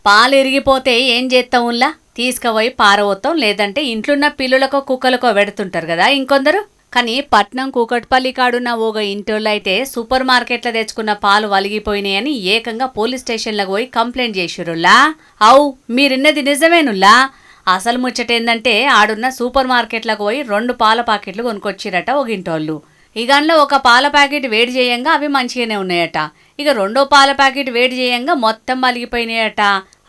పాలు ఇరిగిపోతే ఏం చేస్తావుల్లా? తీసుకుపోయి పారవోతాం, లేదంటే ఇంట్లున్న పిల్లులకో కుక్కలకో పెడుతుంటారు కదా ఇంకొందరు. కానీ పట్నం కూకట్పల్లి కాడున్న ఓగ ఇంటోళ్ళైతే సూపర్ మార్కెట్లో తెచ్చుకున్న పాలు వలిగిపోయినాయని ఏకంగా పోలీస్ స్టేషన్లకు పోయి కంప్లైంట్ చేసిరుల్లా. అవు మీరిన్నది నిజమేనుల్లా. అసలు ముచ్చటేందంటే ఆడున్న సూపర్ మార్కెట్లకు పోయి 2 పాల ప్యాకెట్లు కొనుక్కొచ్చిరట ఒగింటోళ్ళు. ఇగంలో ఒక పాల ప్యాకెట్ వేడి చేయంగా అవి మంచిగానే ఉన్నాయట. ఇక 2వ పాల ప్యాకెట్ వేడి చేయంగా మొత్తం వలిగిపోయినాయట.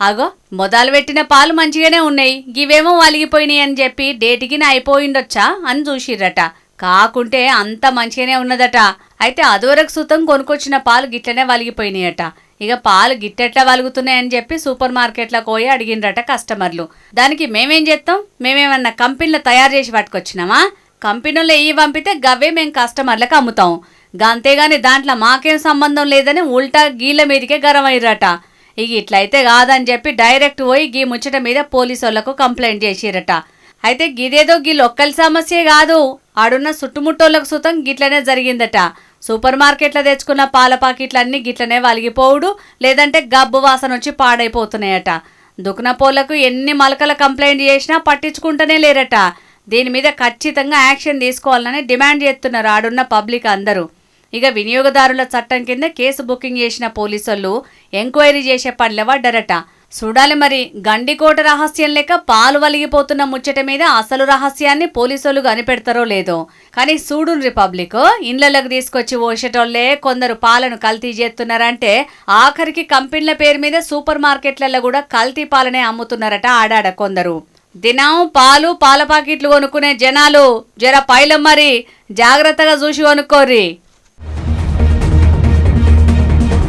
అగో మొదలు పెట్టిన పాలు మంచిగానే ఉన్నాయి, గివేమో వలిగిపోయినాయి అని చెప్పి డేటికి అయిపోయిండొచ్చా అని చూసిర్రట. కాకుంటే అంత మంచిగానే ఉన్నదట. అయితే అదివరకు సుతం కొనుక్కొచ్చిన పాలు గిట్లనే వలిగిపోయినాయట. ఇక పాలు గిట్టెట్లా వలుగుతున్నాయని చెప్పి సూపర్ మార్కెట్లకు పోయి అడిగిండ్రట కస్టమర్లు. దానికి మేమేం చేస్తాం? మేమేమన్నా కంపెనీలో తయారు చేసి పట్టుకొచ్చినామా? కంపెనీలో ఇవి పంపితే గవ్వే మేము కస్టమర్లకు అమ్ముతాం, అంతేగాని దాంట్లో మాకేం సంబంధం లేదని ఉల్టా గీళ్ళ మీదకే గరమయ్యారట. ఇక ఇట్లయితే కాదని చెప్పి డైరెక్ట్ పోయి గీ ముచ్చట మీద పోలీసు వాళ్లకు కంప్లైంట్ చేసిరట. అయితే గిదేదో గీ లొక్కల సమస్యే కాదు, ఆడున్న చుట్టుముట్టోళ్లకు సుతం గిట్లనే జరిగిందట. సూపర్ మార్కెట్లో తెచ్చుకున్న పాల పాకెట్లన్నీ గిట్లనే వలిగిపోవుడు, లేదంటే గబ్బు వాసన వచ్చి పాడైపోతున్నాయట. దుకునపోళ్లకు ఎన్ని మలకల కంప్లైంట్ చేసినా పట్టించుకుంటూనే లేరట. దీని మీద ఖచ్చితంగా యాక్షన్ తీసుకోవాలని డిమాండ్ చేస్తున్నారు ఆడున్న పబ్లిక్ అందరూ. ఇక వినియోగదారుల చట్టం కింద కేసు బుకింగ్ చేసిన పోలీసులు ఎంక్వైరీ చేసే పనిలో పడ్డారట. చూడాలి మరి గండికోట రహస్యం లెక్క పాలు వలిగిపోతున్న ముచ్చట మీద అసలు రహస్యాన్ని పోలీసులు కనిపెడతారో లేదో. కానీ చూడున్ రిపబ్లిక్ ఇండ్లలోకి తీసుకొచ్చి పోసేటోళ్లే కొందరు పాలను కల్తీ చేస్తున్నారంటే ఆఖరికి కంపెనీల పేరు మీద సూపర్ మార్కెట్లలో కూడా కల్తీ పాలనే అమ్ముతున్నారట ఆడాడ కొందరు. దినం పాలు పాల ప్యాకెట్లు కొనుక్కునే జనాలు జర పైలం మరి జాగ్రత్తగా చూసి కొనుక్కోర్రి.